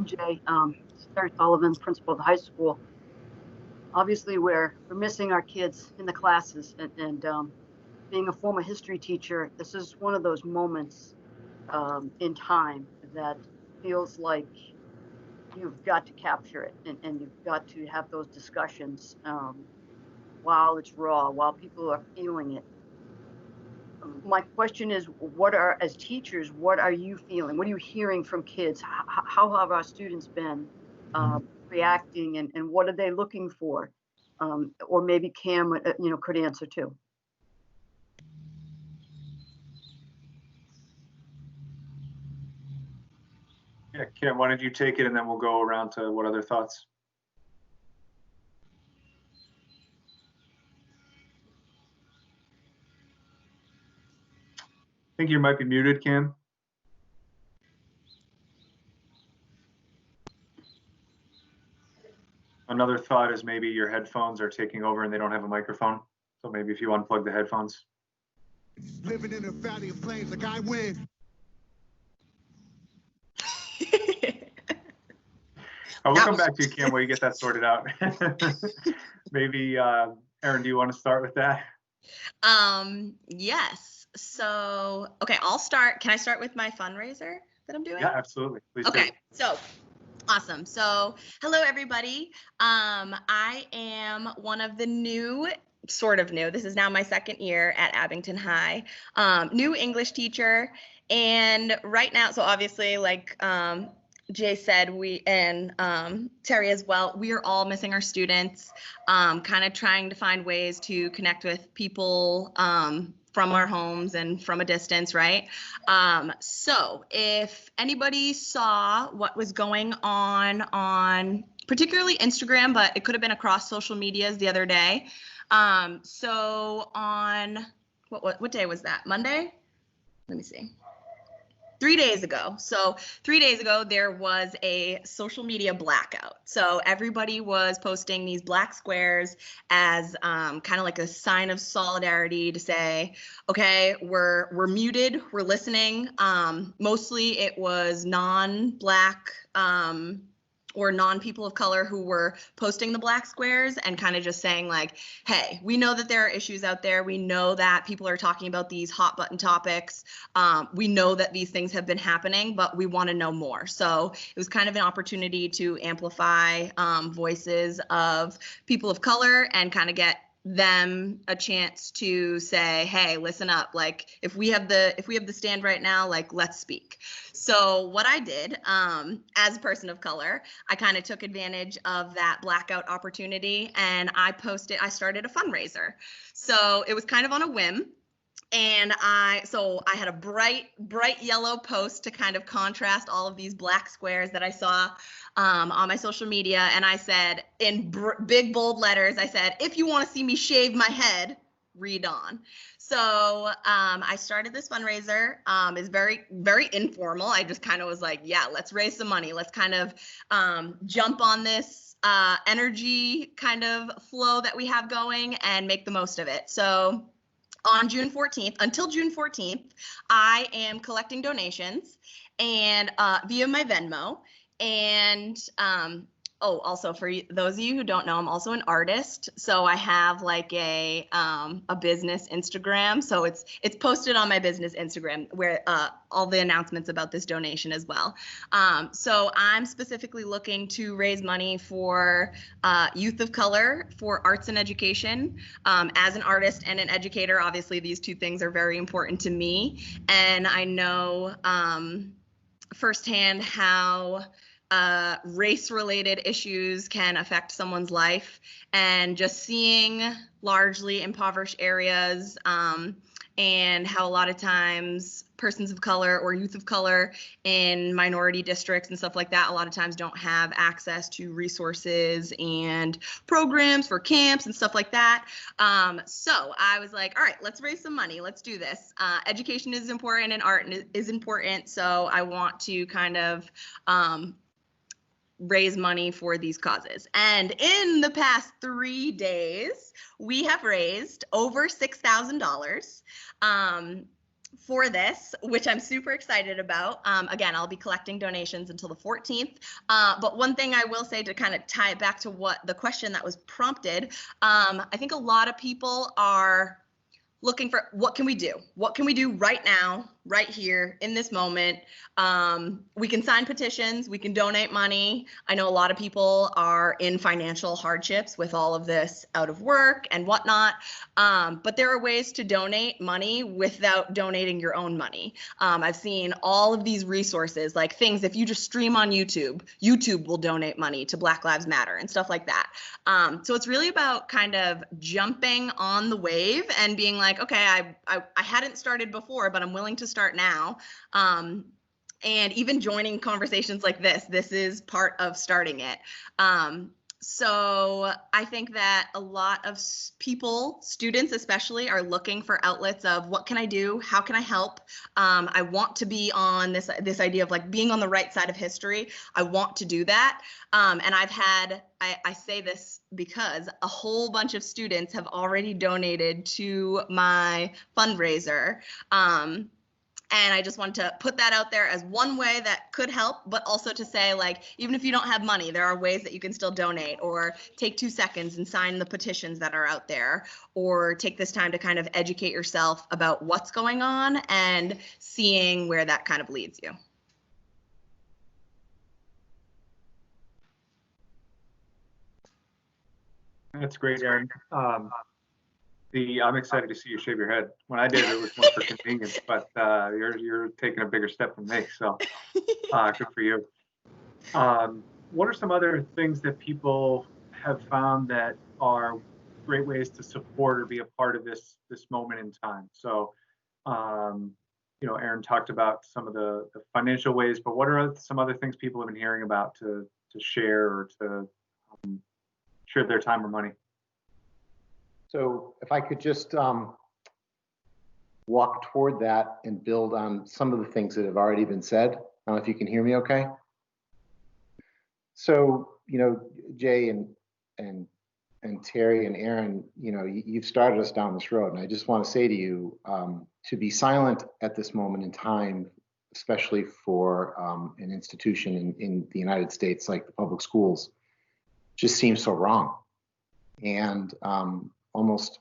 Jay, Teresa Sullivan, principal of the high school. Obviously, we're missing our kids in the classes, and being a former history teacher, this is one of those moments in time that feels like you've got to capture it, and you've got to have those discussions while it's raw, while people are feeling it. My question is, as teachers, what are you feeling? What are you hearing from kids? How have our students been reacting, and what are they looking for? Or maybe Cam, could answer too. Yeah, Cam, why don't you take it, and then we'll go around to what other thoughts? I think you might be muted, Cam. Another thought is maybe your headphones are taking over and they don't have a microphone. So maybe if you unplug the headphones. Living in a valley of flames like I win. We'll come back to you, Cam, while you get that sorted out. Maybe, Erin, do you want to start with that? Yes. So, okay, I'll start. Can I start with my fundraiser that I'm doing? Yeah, absolutely. Please okay, do. So awesome. So hello, everybody. I am one of the new, sort of new, this is now my second year at Abington High, new English teacher. And right now, so obviously, like Jay said, we and Terry as well, we are all missing our students, kind of trying to find ways to connect with people from our homes and from a distance, right? So if anybody saw what was going on particularly Instagram, but it could have been across social medias the other day. So on, what day was that? Monday? Let me see. 3 days ago. So 3 days ago, there was a social media blackout. So everybody was posting these black squares as kind of like a sign of solidarity to say, okay, we're muted, we're listening. Mostly it was non-black or non-people of color who were posting the black squares and kind of just saying like, hey, we know that there are issues out there. We know that people are talking about these hot button topics. We know that these things have been happening, but we want to know more. So it was kind of an opportunity to amplify voices of people of color and kind of get them a chance to say, hey, listen up, like if we have the stand right now, like let's speak. So what I did as a person of color, I kind of took advantage of that blackout opportunity and I started a fundraiser. So it was kind of on a whim. And I had a bright yellow post to kind of contrast all of these black squares that I saw on my social media. And I said in big bold letters, I said, if you want to see me shave my head, read on. So I started this fundraiser. It's very, very informal. I just kind of was like, yeah, let's raise some money. Let's kind of jump on this energy kind of flow that we have going and make the most of it. So on June 14th, until June 14th, I am collecting donations and via my Venmo. And also for those of you who don't know, I'm also an artist. So I have like a business Instagram. So it's posted on my business Instagram where all the announcements about this donation as well. So I'm specifically looking to raise money for youth of color for arts and education. As an artist and an educator, obviously these two things are very important to me. And I know firsthand how race-related issues can affect someone's life, and just seeing largely impoverished areas and how a lot of times persons of color or youth of color in minority districts and stuff like that a lot of times don't have access to resources and programs for camps and stuff like that. So I was like, all right, let's raise some money. Let's do this. Education is important and art is important. So I want to kind of raise money for these causes. And in the past 3 days, we have raised over $6,000. for this, which I'm super excited about. Again, I'll be collecting donations until the 14th. But one thing I will say to kind of tie it back to what the question that was prompted, I think a lot of people are looking for what can we do? What can we do right now, right here in this moment? We can sign petitions, we can donate money. I know a lot of people are in financial hardships with all of this out of work and whatnot, but there are ways to donate money without donating your own money. I've seen all of these resources, like things, if you just stream on YouTube, YouTube will donate money to Black Lives Matter and stuff like that. So it's really about kind of jumping on the wave and being like, okay, I hadn't started before, but I'm willing to start now. And even joining conversations like this is part of starting it. So I think that a lot of people, students especially, are looking for outlets of what can I do? How can I help? I want to be on this idea of like being on the right side of history. I want to do that. And I've had, I say this because a whole bunch of students have already donated to my fundraiser. And I just want to put that out there as one way that could help, but also to say, like, even if you don't have money, there are ways that you can still donate, or take 2 seconds and sign the petitions that are out there, or take this time to kind of educate yourself about what's going on and seeing where that kind of leads you. That's great, Erin. I'm excited to see you shave your head. When I did, it was more for convenience, but you're taking a bigger step than me, so good for you. What are some other things that people have found that are great ways to support or be a part of this moment in time? So, Erin talked about some of the financial ways, but what are some other things people have been hearing about to share or to share their time or money? So if I could just walk toward that and build on some of the things that have already been said. I don't know if you can hear me okay. So, Jay and Terry and Erin, you've started us down this road. And I just want to say to you, to be silent at this moment in time, especially for an institution in the United States like the public schools, just seems so wrong. And almost,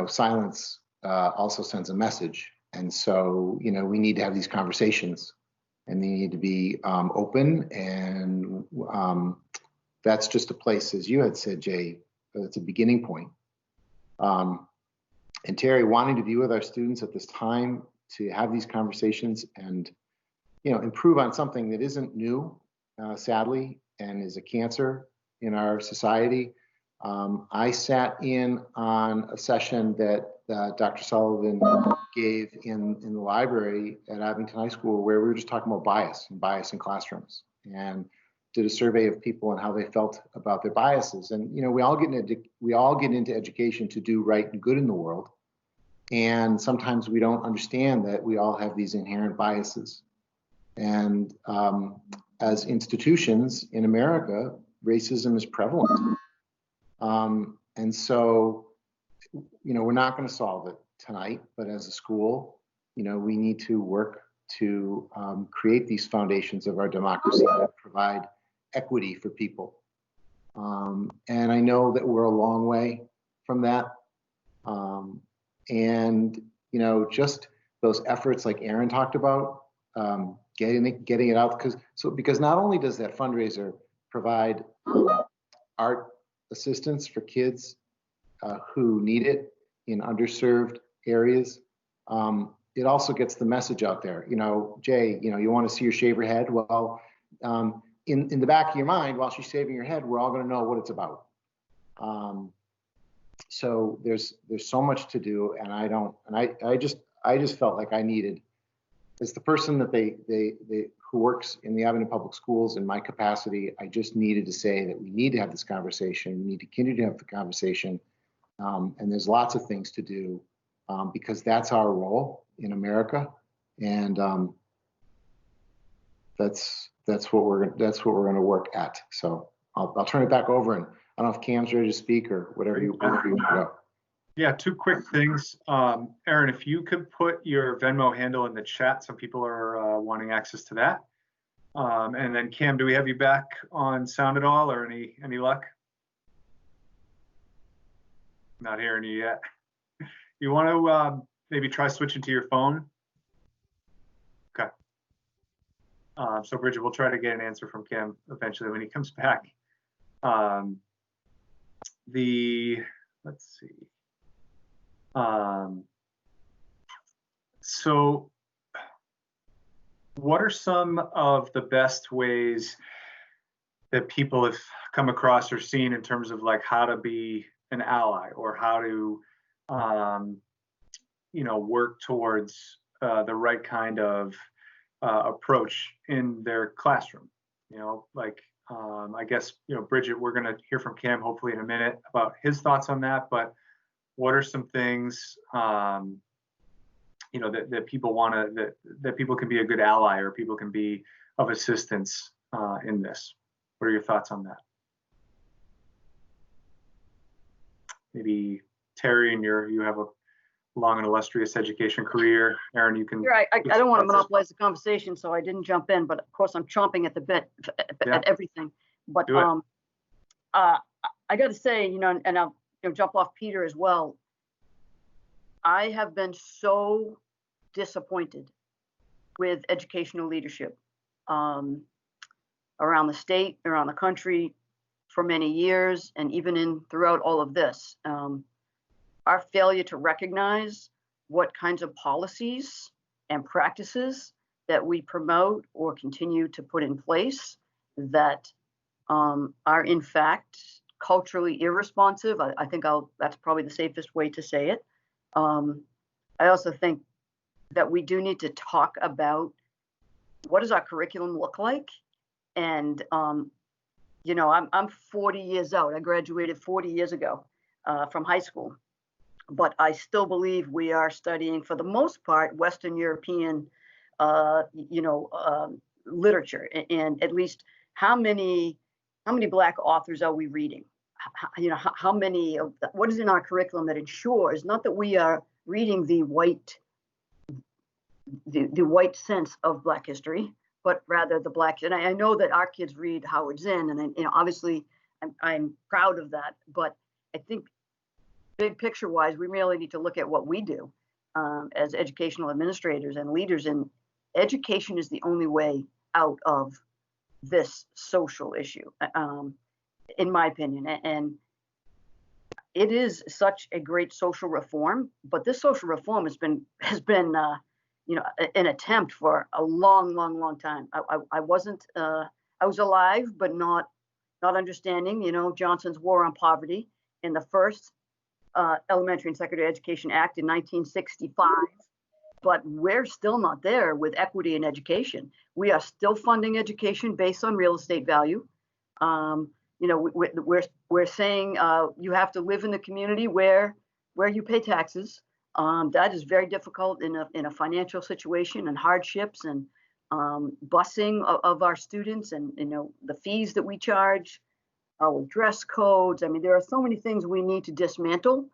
silence also sends a message. And so, we need to have these conversations, and they need to be open. And that's just a place, as you had said, Jay, it's a beginning point. And Terry, wanting to be with our students at this time to have these conversations and, improve on something that isn't new, sadly, and is a cancer in our society. I sat in on a session that Dr. Sullivan gave in the library at Abington High School, where we were just talking about bias in classrooms, and did a survey of people and how they felt about their biases. And we all get into education to do right and good in the world, and sometimes we don't understand that we all have these inherent biases. And as institutions in America, racism is prevalent. And so, we're not going to solve it tonight, but as a school, we need to work to create these foundations of our democracy that provide equity for people. And I know that we're a long way from that. And, just those efforts like Erin talked about, getting it out, because not only does that fundraiser provide art assistance for kids who need it in underserved areas, it also gets the message out there. Jay, you want to see her shave her head? Well, in the back of your mind, while she's shaving her head, we're all going to know what it's about. So there's so much to do, and I just felt like I needed, as the person that who works in the Abington Public Schools in my capacity, I just needed to say that we need to have this conversation. We need to continue to have the conversation. And there's lots of things to do because that's our role in America. And that's what we're going to work at. So I'll turn it back over, and I don't know if Cam's ready to speak or whatever you want to go. Yeah, two quick things. Erin, if you could put your Venmo handle in the chat, some people are wanting access to that. And then Cam, do we have you back on sound at all, or any luck? Not hearing you yet. You want to maybe try switching to your phone? Okay. So Bridget, we'll try to get an answer from Cam eventually when he comes back. Let's see. So what are some of the best ways that people have come across or seen in terms of like how to be an ally, or how to work towards the right kind of approach in their classroom? I guess, Bridget, we're going to hear from Cam hopefully in a minute about his thoughts on that, but what are some things that people want to, that people can be a good ally, or people can be of assistance in this? What are your thoughts on that? Maybe Terry, and you have a long and illustrious education career. Erin, you can. I don't want to monopolize the conversation, so I didn't jump in, but of course I'm chomping at the bit at everything. But I got to say, and I'll jump off Peter as well. I have been so disappointed with educational leadership around the state, around the country, for many years, and even throughout all of this. Our failure to recognize what kinds of policies and practices that we promote or continue to put in place that are in fact culturally irresponsive. I think that's probably the safest way to say it. I also think that we do need to talk about what does our curriculum look like. And I'm 40 years out. I graduated 40 years ago from high school, but I still believe we are studying, for the most part, Western European, literature. And at least how many Black authors are we reading? How many of what is in our curriculum that ensures not that we are reading the white sense of Black history, but rather the Black. And I know that our kids read Howard Zinn, and obviously I'm proud of that. But I think big picture wise, we really need to look at what we do as educational administrators and leaders. And education is the only way out of this social issue, in my opinion. And it is such a great social reform, but this social reform has been an attempt for a long time. I wasn't, I was alive, but not understanding, Johnson's War on Poverty in the first Elementary and Secondary Education Act in 1965. But we're still not there with equity in education. We are still funding education based on real estate value. We're saying you have to live in the community where you pay taxes. That is very difficult in a financial situation, and hardships, and busing of our students, and the fees that we charge, our dress codes. I mean, there are so many things we need to dismantle,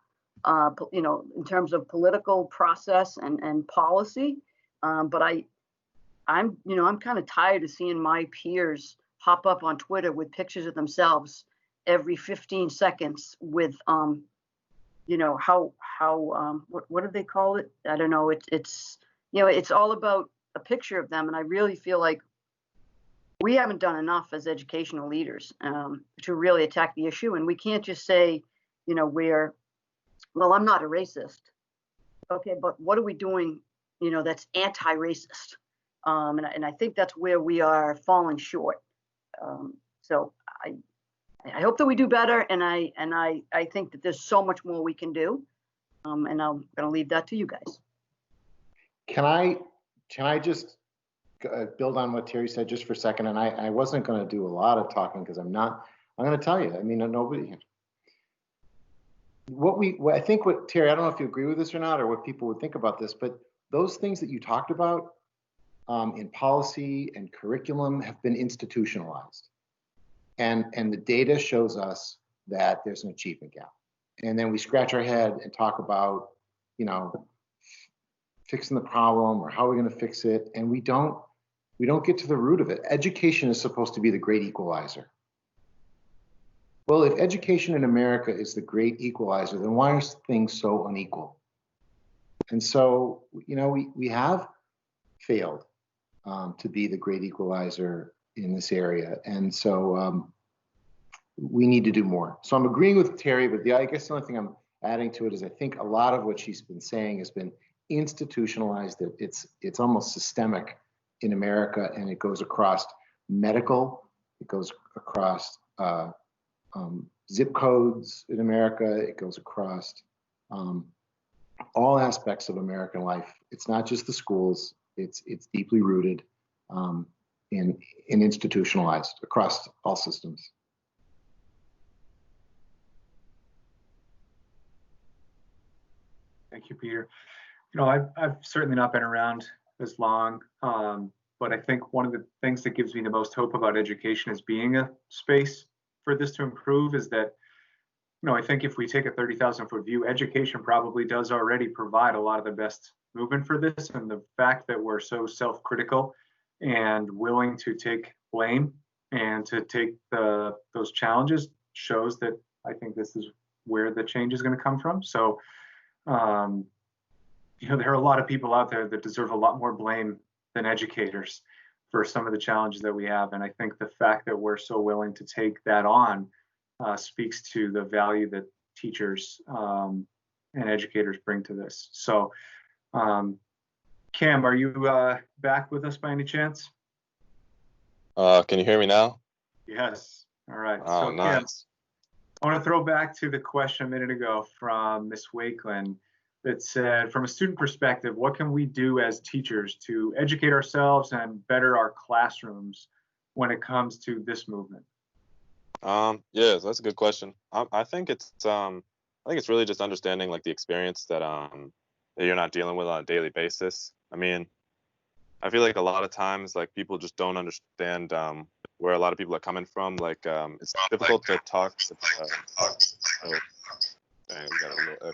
in terms of political process and policy. But I'm kind of tired of seeing my peers hop up on Twitter with pictures of themselves every 15 seconds with what do they call it? I don't know. It's all about a picture of them. And I really feel like we haven't done enough as educational leaders to really attack the issue. And we can't just say, I'm not a racist. Okay, but what are we doing, that's anti-racist? And I think that's where we are falling short. So I hope that we do better, and I think that there's so much more we can do. And I'm going to leave that to you guys. Can I just build on what Terry said just for a second? And I wasn't going to do a lot of talking because I'm going to tell you. I mean, nobody. I think what Terry, I don't know if you agree with this or not, or what people would think about this, but those things that you talked about in policy and curriculum have been institutionalized. And the data shows us that there's an achievement gap. and then we scratch our head and talk about, fixing the problem or how we're going to fix it, and we don't get to the root of it. Education is supposed to be the great equalizer. Well, if education in America is the great equalizer, then why are things so unequal? And so, we have failed to be the great equalizer in this area. And so we need to do more. So I'm agreeing with Terry, but I guess the only thing I'm adding to it is I think a lot of what she's been saying has been institutionalized. That it's almost systemic in America, and it goes across medical, it goes across zip codes in America, it goes across all aspects of American life. It's not just the schools, it's deeply rooted and institutionalized across all systems. Thank you, Peter. I've certainly not been around as long, but I think one of the things that gives me the most hope about education as being a space for this to improve is that, I think if we take a 30,000-foot view, education probably does already provide a lot of the best movement for this. And the fact that we're so self-critical and willing to take blame and to take those challenges shows that I think this is where the change is going to come from. So, there are a lot of people out there that deserve a lot more blame than educators for some of the challenges that we have. And I think the fact that we're so willing to take that on speaks to the value that teachers and educators bring to this. So, Cam, are you back with us by any chance? Can you hear me now? Yes. All right. Oh, so, nice. Cam, I want to throw back to the question a minute ago from Ms. Wakeland that said, from a student perspective, what can we do as teachers to educate ourselves and better our classrooms when it comes to this movement? Yeah, that's a good question. I think it's really just understanding like the experience that you're not dealing with on a daily basis. I mean, I feel like a lot of times like people just don't understand where a lot of people are coming from. Like it's difficult to talk. Dang, we got a little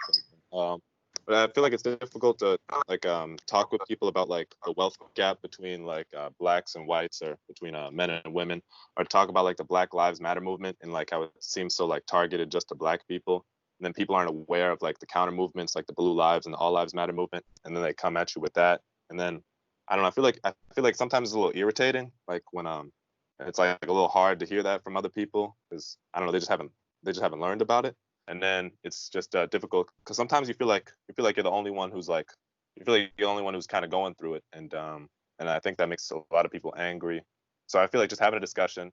echo. But I feel like it's difficult to like talk with people about like the wealth gap between like blacks and whites, or between men and women, or talk about like the Black Lives Matter movement and like how it seems so like targeted just to black people. And then people aren't aware of like the counter movements, like the Blue Lives and the All Lives Matter movement, and then they come at you with that. And then I don't know. I feel like sometimes it's a little irritating, like when it's like a little hard to hear that from other people, because I don't know, they just haven't learned about it. And then it's just difficult because sometimes you feel like you're the only one who's like, you feel like you're the only one who's kind of going through it, and I think that makes a lot of people angry. So I feel like just having a discussion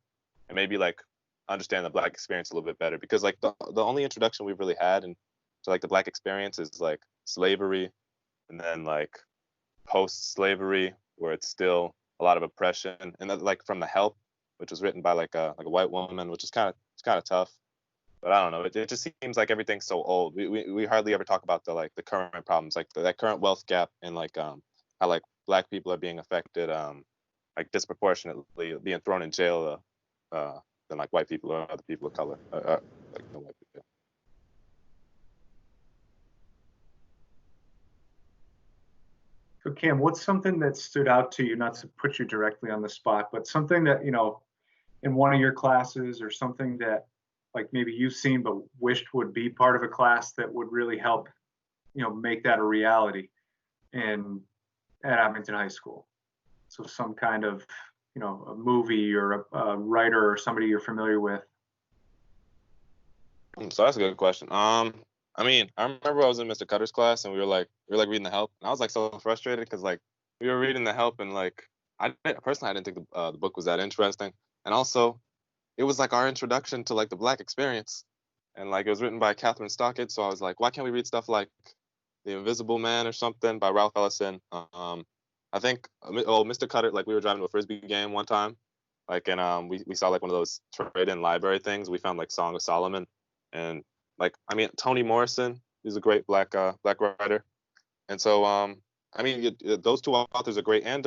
and maybe like understand the black experience a little bit better, because like the only introduction we've really had into like the black experience is like slavery, and then like post-slavery, where it's still a lot of oppression, and then, like from The Help, which was written by like a white woman, which is kind of tough. But I don't know. It just seems like everything's so old. We hardly ever talk about the current problems, like that current wealth gap, and like how like black people are being affected like disproportionately, being thrown in jail than like white people or other people of color, like no white people. So Cam, what's something that stood out to you, not to put you directly on the spot, but something that, in one of your classes, or something that like maybe you've seen but wished would be part of a class that would really help, make that a reality at Abington High School? So some kind of, a movie or a writer or somebody you're familiar with. So that's a good question. I mean, I remember I was in Mr. Cutter's class, and we were reading The Help, and I was like so frustrated because like we were reading The Help, and like I didn't think the book was that interesting, and also it was like our introduction to like the black experience, and like it was written by Catherine Stockett, so I was like, why can't we read stuff like The Invisible Man or something by Ralph Ellison? I think Mr. Cutter, like we were driving to a Frisbee game one time, like, and we saw like one of those trade-in library things. We found like Song of Solomon, and like I mean Toni Morrison is a great black writer, and so I mean those two authors are great, and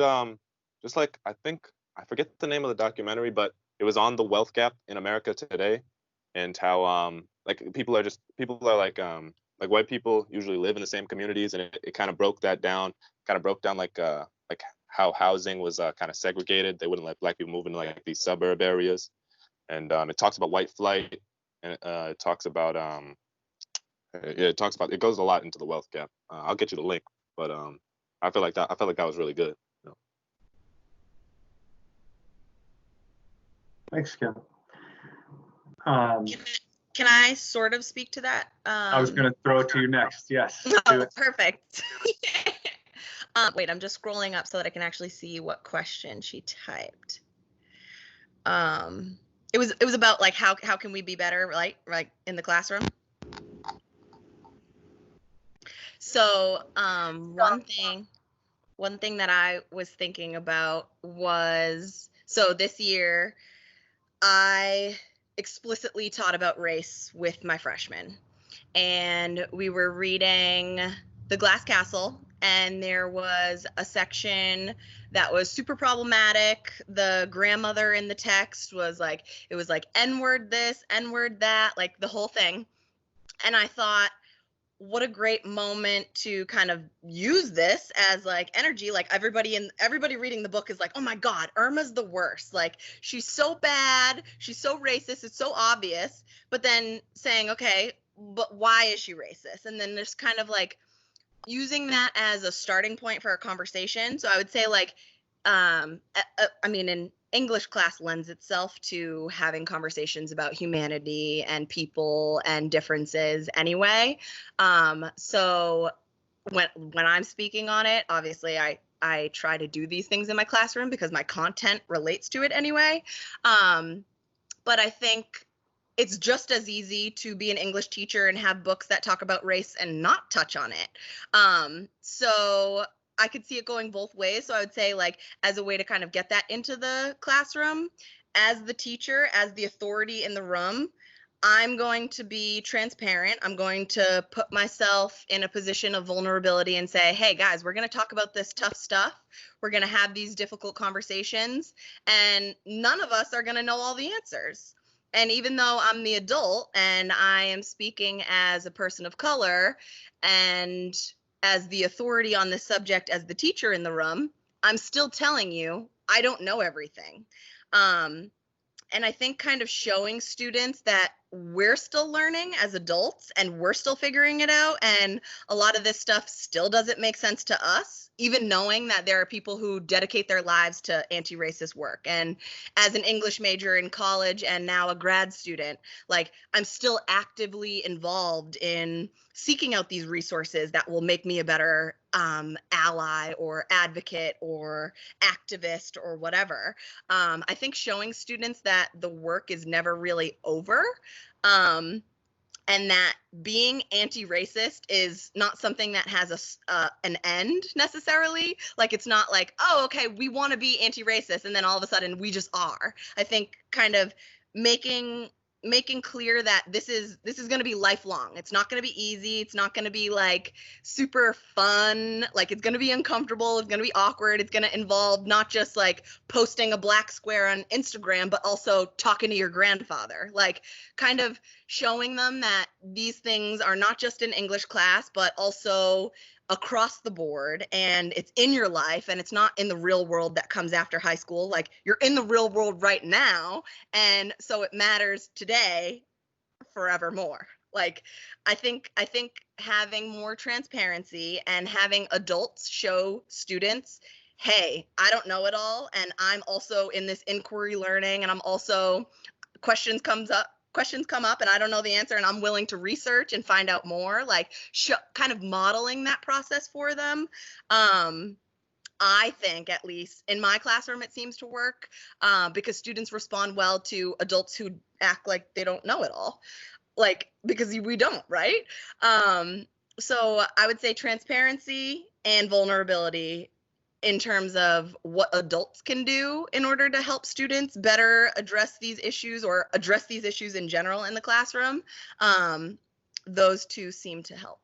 just like I think I forget the name of the documentary, but it was on the wealth gap in America today, and how people are like white people usually live in the same communities, and it kind of broke that down, like how housing was kind of segregated. They wouldn't let black people move into like these suburb areas, and it talks about white flight, and it talks about it goes a lot into the wealth gap. I'll get you the link, but I feel like that was really good. You know? Thanks, Kim. Can I sort of speak to that? I was going to throw it to you next. Yes. Oh, perfect. Wait, I'm just scrolling up so that I can actually see what question she typed. It was about like how can we be better, right? Like in the classroom. So one thing that I was thinking about was, so this year I explicitly taught about race with my freshmen, and we were reading The Glass Castle, and there was a section that was super problematic. The grandmother in the text was like, it was like N-word this, N-word that, like the whole thing. And I thought, what a great moment to kind of use this as like energy. Like everybody reading the book is like, oh my God, Irma's the worst. Like she's so bad. She's so racist. It's so obvious. But then saying, okay, but why is she racist? And then there's kind of like using that as a starting point for a conversation. So I would say like, I mean, an English class lends itself to having conversations about humanity and people and differences anyway. So when I'm speaking on it, obviously I try to do these things in my classroom because my content relates to it anyway. But I think it's just as easy to be an English teacher and have books that talk about race and not touch on it. So I could see it going both ways. So I would say like as a way to kind of get that into the classroom, as the teacher, as the authority in the room, I'm going to be transparent. I'm going to put myself in a position of vulnerability and say, hey guys, we're going to talk about this tough stuff. We're going to have these difficult conversations, and none of us are going to know all the answers. And even though I'm the adult and I am speaking as a person of color and as the authority on this subject, as the teacher in the room, I'm still telling you, I don't know everything. And I think kind of showing students that we're still learning as adults and we're still figuring it out. And a lot of this stuff still doesn't make sense to us, even knowing that there are people who dedicate their lives to anti-racist work. And as an English major in college and now a grad student, like I'm still actively involved in seeking out these resources that will make me a better ally or advocate or activist or whatever. I think showing students that the work is never really over, and that being anti-racist is not something that has an end necessarily. Like it's not like, oh, okay, we want to be anti-racist and then all of a sudden we just are. I think kind of making clear that this is going to be lifelong. It's not going to be easy. It's not going to be like super fun. Like it's going to be uncomfortable. It's going to be awkward. It's going to involve not just like posting a black square on Instagram, but also talking to your grandfather. Like kind of showing them that these things are not just in English class, but also across the board, and it's in your life, and it's not in the real world that comes after high school. Like you're in the real world right now, and so it matters today forevermore. Like I think having more transparency and having adults show students, hey, I don't know it all, and I'm also in this inquiry learning, and I'm also questions come up and I don't know the answer and I'm willing to research and find out more, like kind of modeling that process for them. I think, at least in my classroom, it seems to work because students respond well to adults who act like they don't know it all, like because we don't, right? So I would say transparency and vulnerability in terms of what adults can do in order to help students better address these issues or address these issues in general in the classroom. Those two seem to help.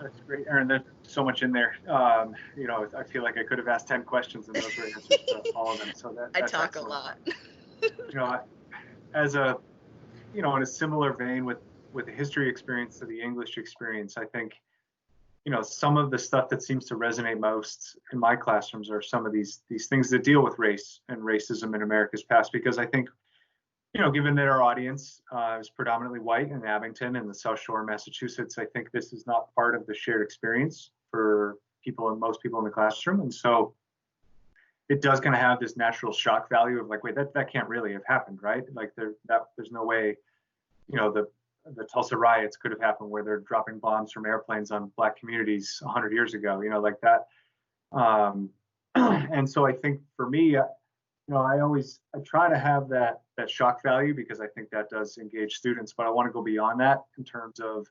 That's great, Erin. There's so much in there. You know, I feel like I could have asked 10 questions and those were answers to all of them. So I that's talk excellent. a lot. You know, as a, you know, in a similar vein with the history experience to the English experience, I think, you know, some of the stuff that seems to resonate most in my classrooms are some of these things that deal with race and racism in America's past, because I think, you know, given that our audience is predominantly white in Abington and the South Shore, Massachusetts, I think this is not part of the shared experience for people and most people in the classroom. And so it does kind of have this natural shock value of like, wait, that can't really have happened, right? Like there's no way, you know, the Tulsa riots could have happened where they're dropping bombs from airplanes on Black communities 100 years ago, you know, like that. And so I think for me, you know, I try to have that shock value because I think that does engage students, but I want to go beyond that in terms of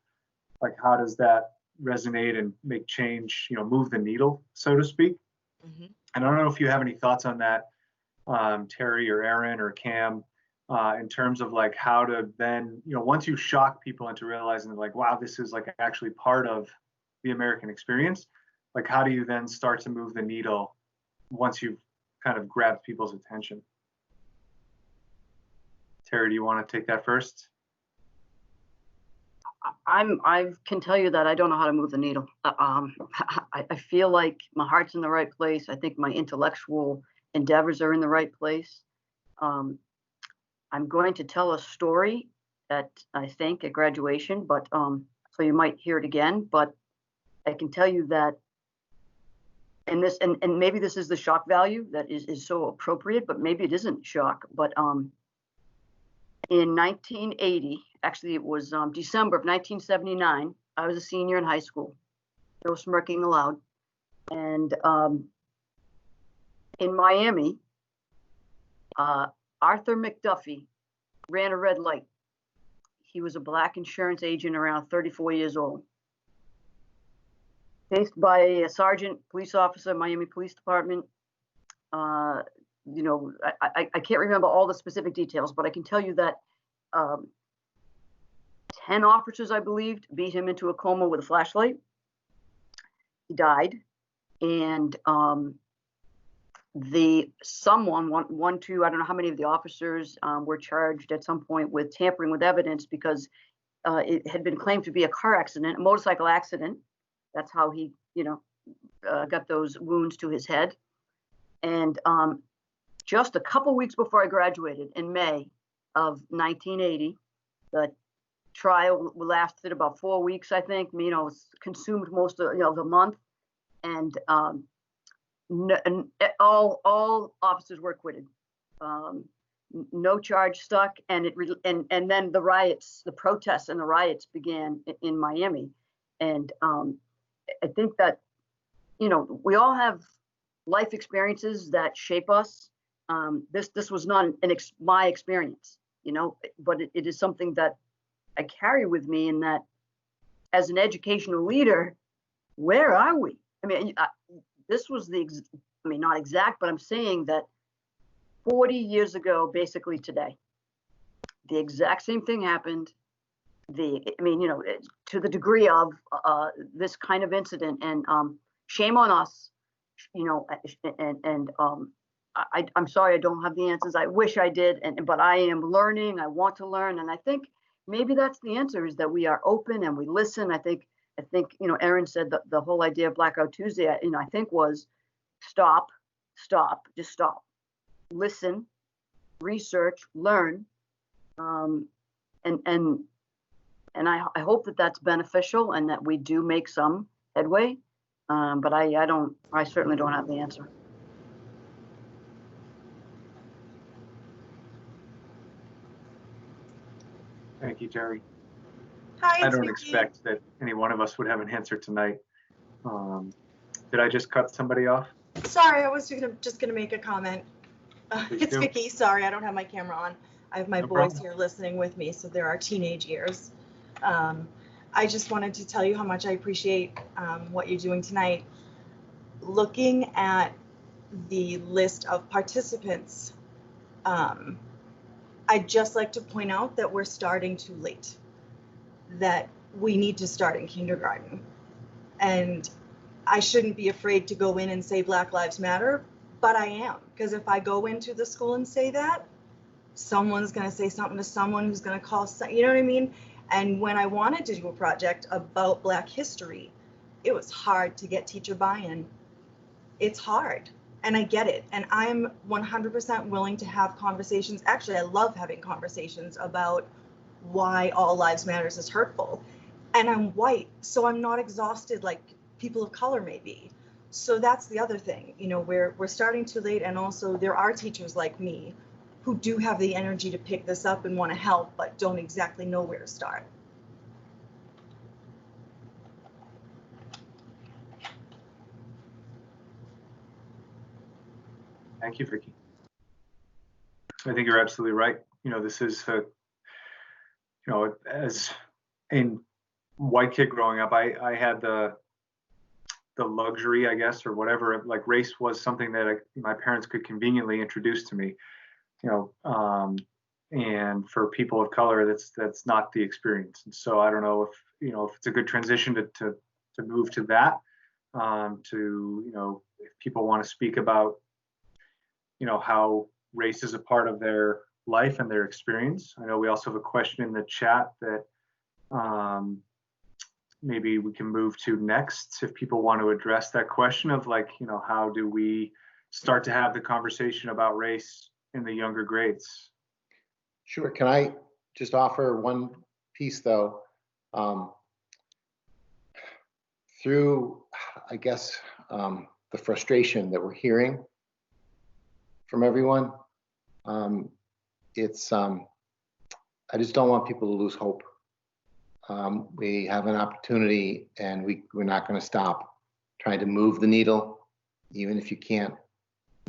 like, how does that resonate and make change, you know, move the needle, so to speak. Mm-hmm. And I don't know if you have any thoughts on that, Terry or Erin or Cam, in terms of like how to then, you know, once you shock people into realizing like, wow, this is like actually part of the American experience, like how do you then start to move the needle once you've kind of grabbed people's attention? Terry, do you want to take that first? I can tell you that I don't know how to move the needle. I feel like my heart's in the right place. I think my intellectual endeavors are in the right place. I'm going to tell a story at graduation, but so you might hear it again, but I can tell you that and maybe this is the shock value that is so appropriate, but maybe it isn't shock. But in 1980, actually it was December of 1979, I was a senior in high school. No smirking allowed. And in Miami, Arthur McDuffie ran a red light. He was a Black insurance agent around 34 years old. Faced by a sergeant, police officer, Miami Police Department. You know, I can't remember all the specific details, but I can tell you that 10 officers, I believed, beat him into a coma with a flashlight. He died. And one, two, I don't know how many of the officers were charged at some point with tampering with evidence because it had been claimed to be a car accident, a motorcycle accident. That's how he, you know, got those wounds to his head. And just a couple weeks before I graduated in May of 1980, the trial lasted about 4 weeks, I think. You know, consumed most of the month, and all officers were acquitted. No charge stuck, and then the riots, the protests, and the riots began in Miami, and I think that, you know, we all have life experiences that shape us. This was not my experience, you know, but it is something that I carry with me, in that as an educational leader, where are we? I mean, this was not exact, but I'm saying that 40 years ago, basically today, the exact same thing happened. You know, to the degree of this kind of incident, and shame on us, you know, and I'm sorry I don't have the answers. I wish I did, but I am learning. I want to learn, and I think maybe that's the answer, is that we are open and we listen. I think you know, Erin said the whole idea of Blackout Tuesday, you know, I think was stop, just stop, listen, research, learn, and I hope that that's beneficial and that we do make some headway. But I certainly don't have the answer. Thank you, Terry. Hi, I it's don't Vicky. expect that any one of us would have an answer tonight. Did I just cut somebody off? Sorry, I was just gonna make a comment. It's do. Vicky. Sorry, I don't have my camera on. I have my No boys problem. here listening with me, so there are teenage ears. I just wanted to tell you how much I appreciate what you're doing tonight. Looking at the list of participants, I'd just like to point out that we're starting too late, that we need to start in kindergarten. And I shouldn't be afraid to go in and say Black Lives Matter, but I am. Because if I go into the school and say that, someone's going to say something to someone who's going to call, you know what I mean? And when I wanted to do a project about Black history, it was hard to get teacher buy-in. It's hard, and I get it. And I'm 100% willing to have conversations. Actually, I love having conversations about why all lives matters is hurtful. And I'm white, so I'm not exhausted like people of color may be. So that's the other thing, you know, we're starting too late. And also there are teachers like me who do have the energy to pick this up and want to help, but don't exactly know where to start. Thank you, Vicki. I think you're absolutely right. You know, this is, you know, as a white kid growing up, I had the luxury, I guess, or whatever, like race was something that my parents could conveniently introduce to me, you know, and for people of color, that's not the experience. And so I don't know if, you know, if it's a good transition to move to that, to, you know, if people want to speak about, you know, how race is a part of their life and their experience. I know we also have a question in the chat that maybe we can move to next, if people want to address that question of, like, you know, how do we start to have the conversation about race in the younger grades? Sure. Can I just offer one piece, though? Through, I guess, the frustration that we're hearing from everyone, it's I just don't want people to lose hope. We have an opportunity, and we're not going to stop trying to move the needle, even if you can't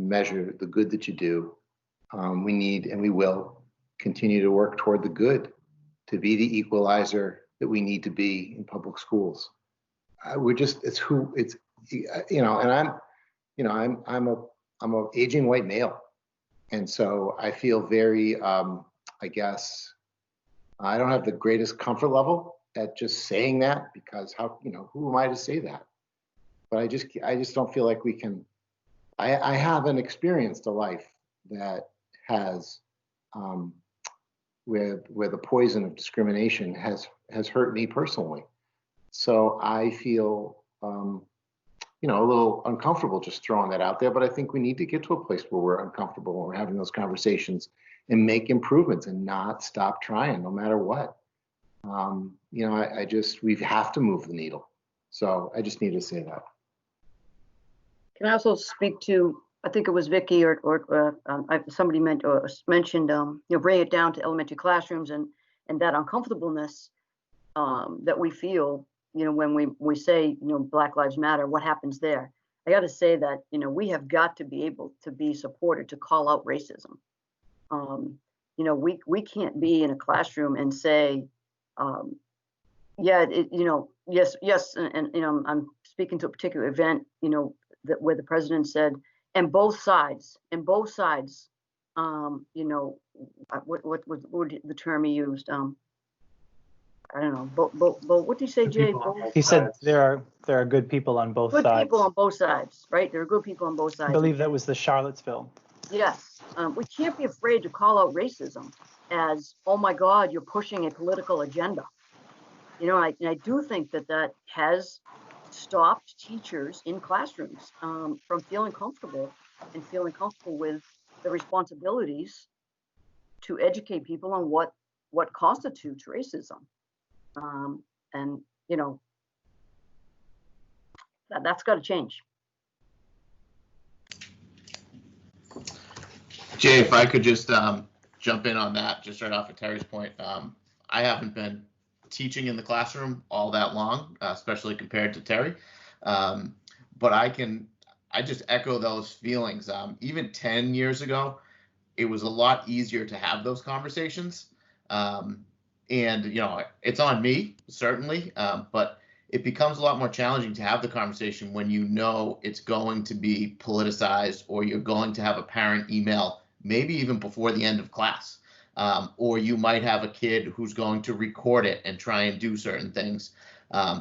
measure the good that you do. We need, and we will, continue to work toward the good, to be the equalizer that we need to be in public schools. We're just, it's, you know, and I'm a aging white male, and so I feel very, I guess, I don't have the greatest comfort level at just saying that, because how, you know, who am I to say that? But I just don't feel like we can. I haven't experienced a life that has, where the poison of discrimination has hurt me personally. So I feel, you know, a little uncomfortable just throwing that out there. But I think we need to get to a place where we're uncomfortable when we're having those conversations and make improvements and not stop trying, no matter what. You know, we have to move the needle. So I just need to say that. Can I also speak to, I think it was Vicki or somebody mentioned, you know, bring it down to elementary classrooms and that uncomfortableness that we feel, you know, when we say, you know, Black Lives Matter, what happens there? I got to say that, you know, we have got to be able to be supported to call out racism. You know, we can't be in a classroom and say, yeah, you know, yes, and you know, I'm speaking to a particular event, you know, where the president said, and both sides, you know, what the term he used? I don't know, but what did he say, Jay? He said there are good people on both sides. Good people on both sides, right? There are good people on both sides. I believe that was the Charlottesville. Yes, we can't be afraid to call out racism as, oh my God, you're pushing a political agenda. You know, I do think that has stopped teachers in classrooms from feeling comfortable with the responsibilities to educate people on what constitutes racism. And, you know, that's got to change. Jay, if I could just jump in on that, just right off of Terry's point. I haven't been teaching in the classroom all that long, especially compared to Terry. But I just echo those feelings. Even 10 years ago, it was a lot easier to have those conversations. And, you know, it's on me, certainly, but it becomes a lot more challenging to have the conversation when you know it's going to be politicized, or you're going to have a parent email, maybe even before the end of class. Or you might have a kid who's going to record it and try and do certain things.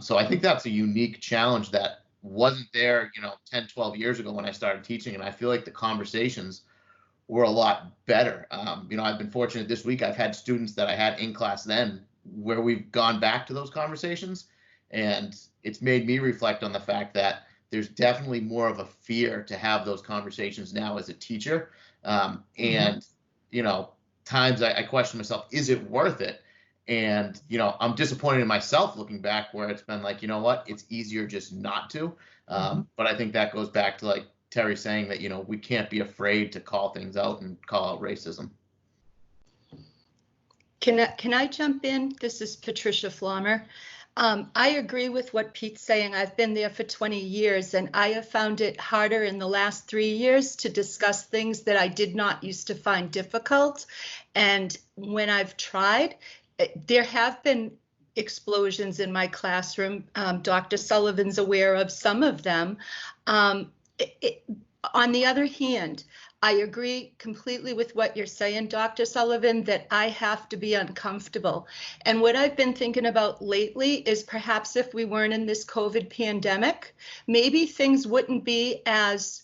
So I think that's a unique challenge that wasn't there, 10, 12 years ago when I started teaching. And I feel like the conversations were a lot better. I've been fortunate this week. I've had students that I had in class then where we've gone back to those conversations, and it's made me reflect on the fact that there's definitely more of a fear to have those conversations now as a teacher. And, times I question myself, is it worth it? And, I'm disappointed in myself looking back where it's been like, you know what, it's easier just not to. But I think that goes back to like Terry saying that, we can't be afraid to call things out and call out racism. Can I jump in? This is Patricia Flommer. I agree with what Pete's saying. I've been there for 20 years, and I have found it harder in the last 3 years to discuss things that I did not used to find difficult. And when I've tried, there have been explosions in my classroom. Dr. Sullivan's aware of some of them. On the other hand, I agree completely with what you're saying, Dr. Sullivan, that I have to be uncomfortable. And what I've been thinking about lately is perhaps if we weren't in this COVID pandemic, maybe things wouldn't be as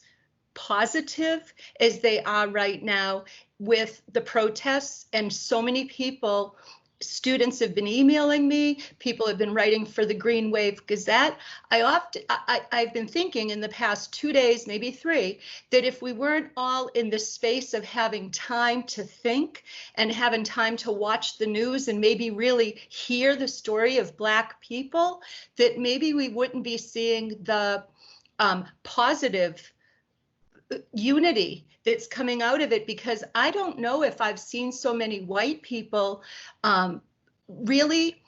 positive as they are right now with the protests. And so many people, students have been emailing me, people have been writing for the Green Wave Gazette. I've been thinking in the past 2 days, maybe 3, that if we weren't all in the space of having time to think and having time to watch the news and maybe really hear the story of Black people, that maybe we wouldn't be seeing the positive unity that's coming out of it, because I don't know if I've seen so many white people really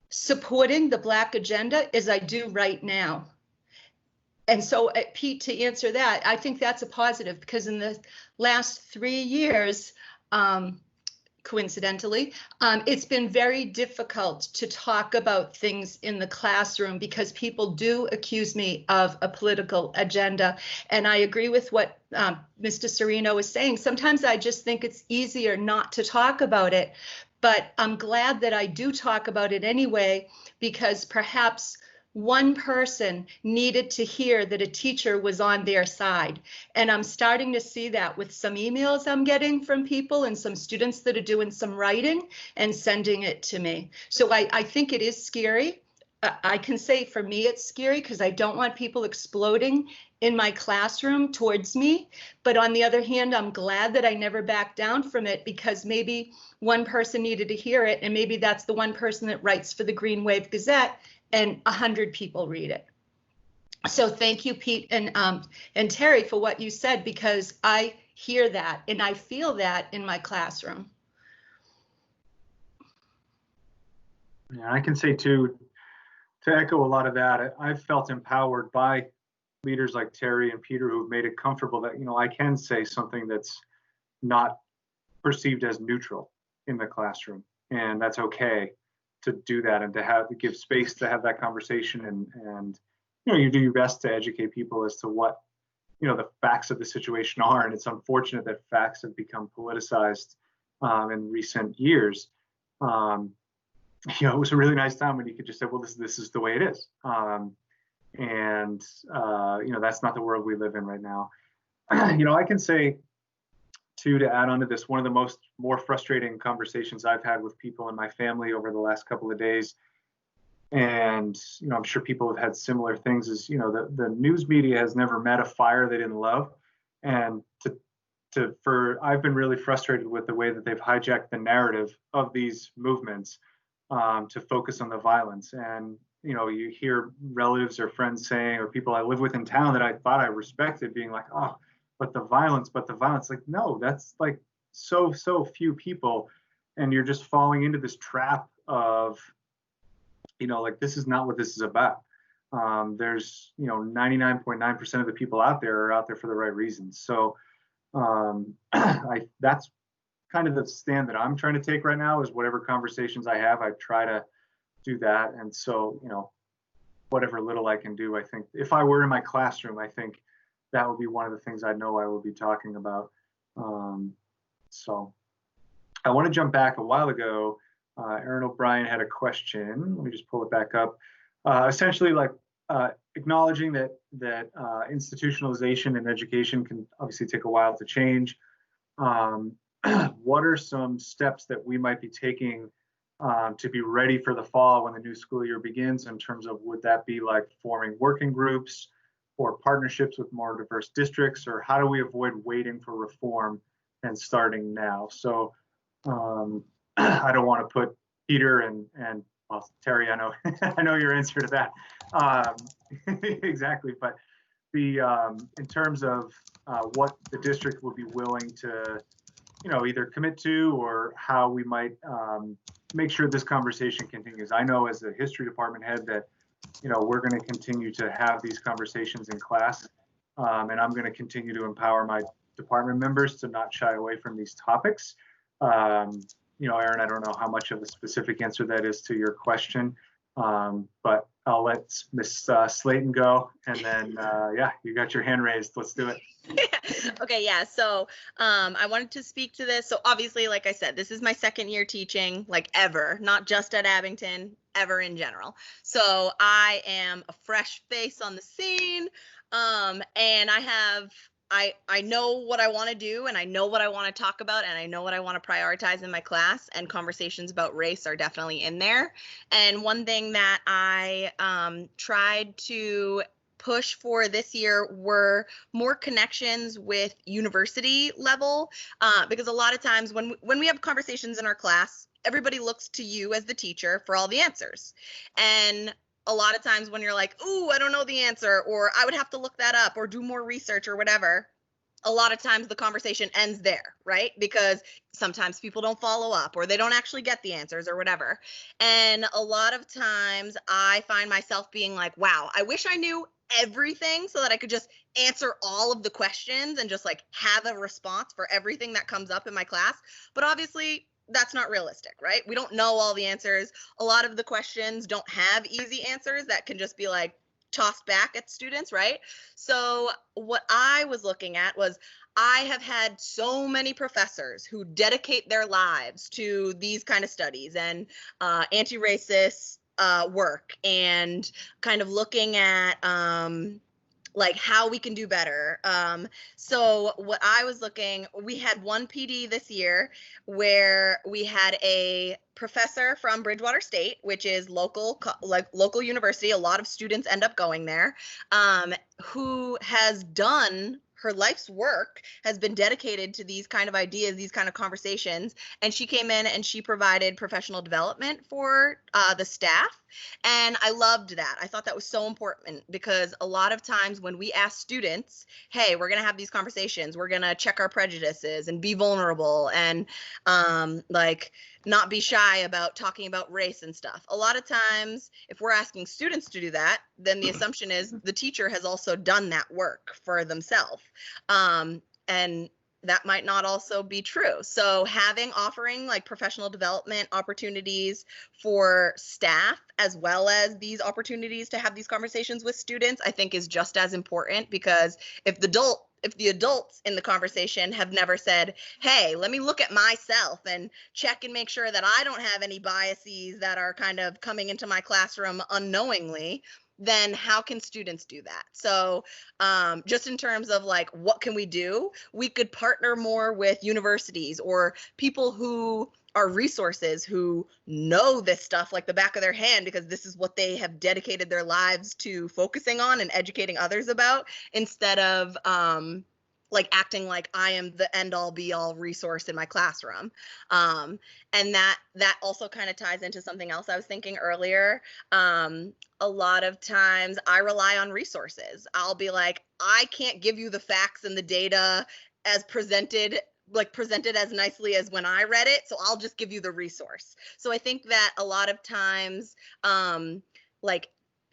supporting the Black agenda as I do right now. And so, Pete, to answer that, I think that's a positive, because in the last 3 years, coincidentally, it's been very difficult to talk about things in the classroom because people do accuse me of a political agenda. And I agree with what Mr. Serino is saying. Sometimes I just think it's easier not to talk about it, but I'm glad that I do talk about it anyway, because perhaps one person needed to hear that a teacher was on their side. And I'm starting to see that with some emails I'm getting from people and some students that are doing some writing and sending it to me. So I think it is scary. I can say for me it's scary because I don't want people exploding in my classroom towards me. But on the other hand, I'm glad that I never backed down from it, because maybe one person needed to hear it, and maybe that's the one person that writes for the Green Wave Gazette and 100 people read it. So thank you, Pete and Terry, for what you said, because I hear that and I feel that in my classroom. Yeah, I can say too, to echo a lot of that, I've felt empowered by leaders like Terry and Peter who've made it comfortable that, I can say something that's not perceived as neutral in the classroom, and that's okay to do that, and to give space to have that conversation, and you do your best to educate people as to what the facts of the situation are. And it's unfortunate that facts have become politicized in recent years. It was a really nice time when you could just say, well, this is the way it is, and that's not the world we live in right now. I can say too, to add on to this, one of the more frustrating conversations I've had with people in my family over the last couple of days, and I'm sure people have had similar things, is the news media has never met a fire they didn't love, and I've been really frustrated with the way that they've hijacked the narrative of these movements to focus on the violence. And you hear relatives or friends saying, or people I live with in town that I thought I respected, being like, oh, but the violence. Like, no, that's like so few people, and you're just falling into this trap of like, this is not what this is about. There's 99.9% of the people out there are out there for the right reasons. So that's kind of the stand that I'm trying to take right now, is whatever conversations I have, I try to do that. And so whatever little I can do, I think if I were in my classroom, I think that would be one of the things I know I would be talking about. So I want to jump back a while ago. Erin O'Brien had a question. Let me just pull it back up. Essentially, like, acknowledging that institutionalization and education can obviously take a while to change. What are some steps that we might be taking to be ready for the fall when the new school year begins, in terms of, would that be like forming working groups or partnerships with more diverse districts, or how do we avoid waiting for reform and starting now? So I don't want to put Peter and well, Terry, I know I know your answer to that exactly, but the in terms of what the district would be willing to, either commit to, or how we might make sure this conversation continues. I know as a history department head that, we're going to continue to have these conversations in class, and I'm going to continue to empower my department members to not shy away from these topics. Erin, I don't know how much of a specific answer that is to your question, but I'll let Miss Slayton go, and then yeah, you got your hand raised. Let's do it. Okay, yeah. So I wanted to speak to this. So obviously, like I said, this is my second year teaching, like ever, not just at Abington, ever in general. So I am a fresh face on the scene, and I know what I want to do, and I know what I want to talk about, and I know what I want to prioritize in my class, and conversations about race are definitely in there. And one thing that I tried to push for this year were more connections with university level, because a lot of times when we have conversations in our class, everybody looks to you as the teacher for all the answers. And a lot of times when you're like, ooh, I don't know the answer, or I would have to look that up or do more research or whatever, a lot of times the conversation ends there, right? Because sometimes people don't follow up, or they don't actually get the answers or whatever. And a lot of times I find myself being like, wow, I wish I knew everything so that I could just answer all of the questions and just like have a response for everything that comes up in my class. But obviously, that's not realistic, right? We don't know all the answers. A lot of the questions don't have easy answers that can just be like tossed back at students, right? So what I was looking at was, I have had so many professors who dedicate their lives to these kind of studies and anti-racist work, and kind of looking at like how we can do better. So what I was we had one PD this year where we had a professor from Bridgewater State, which is local university. A lot of students end up going there, who has done her life's work, has been dedicated to these kind of ideas, these kind of conversations. And she came in and she provided professional development for the staff. And I loved that. I thought that was so important, because a lot of times when we ask students, hey, we're going to have these conversations, we're going to check our prejudices and be vulnerable and like not be shy about talking about race and stuff. A lot of times, if we're asking students to do that, then the assumption is the teacher has also done that work for themselves. And that might not also be true. So offering like professional development opportunities for staff, as well as these opportunities to have these conversations with students, I think is just as important, because if the adults in the conversation have never said, hey, let me look at myself and check and make sure that I don't have any biases that are kind of coming into my classroom unknowingly, then how can students do that? So just in terms of like, what can we do? We could partner more with universities or people who are resources, who know this stuff like the back of their hand, because this is what they have dedicated their lives to focusing on and educating others about, instead of like acting like I am the end all be all resource in my classroom. And that also kind of ties into something else I was thinking earlier. A lot of times I rely on resources. I'll be like, I can't give you the facts and the data as presented as nicely as when I read it, so I'll just give you the resource. So I think that a lot of times, like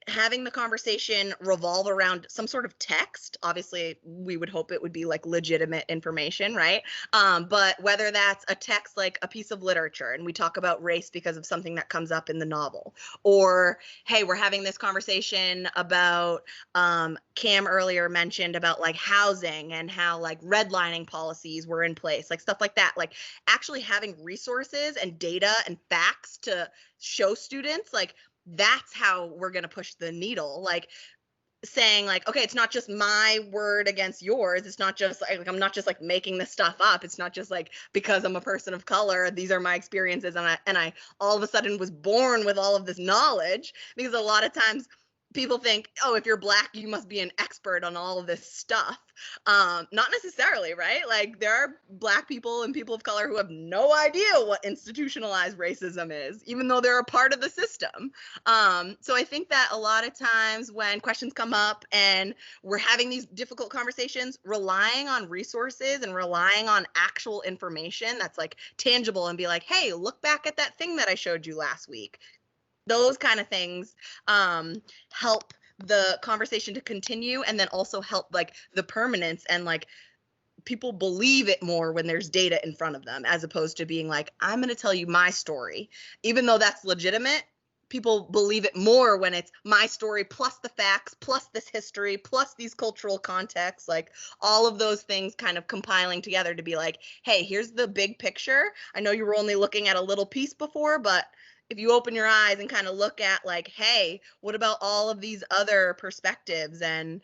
having the conversation revolve around some sort of text. Obviously, we would hope it would be like legitimate information, right? But whether that's a text like a piece of literature and we talk about race because of something that comes up in the novel, or hey, we're having this conversation about Cam earlier mentioned about like housing and how like redlining policies were in place, like stuff like that. Like actually having resources and data and facts to show students like that's how we're going to push the needle. Like, saying like, okay, it's not just my word against yours. It's not just like, I'm not just like making this stuff up. It's not just like, because I'm a person of color, these are my experiences. And I all of a sudden was born with all of this knowledge, because a lot of times people think, oh, if you're Black, you must be an expert on all of this stuff. Not necessarily, right? Like, there are Black people and people of color who have no idea what institutionalized racism is, even though they're a part of the system. So I think that a lot of times when questions come up and we're having these difficult conversations, relying on resources and relying on actual information that's like tangible, and be like, hey, look back at that thing that I showed you last week. Those kind of things help the conversation to continue, and then also help like the permanence, and like people believe it more when there's data in front of them, as opposed to being like, I'm going to tell you my story. Even though that's legitimate, people believe it more when it's my story plus the facts, plus this history, plus these cultural contexts, like all of those things kind of compiling together to be like, hey, here's the big picture. I know you were only looking at a little piece before, but if you open your eyes and kind of look at like, hey, what about all of these other perspectives and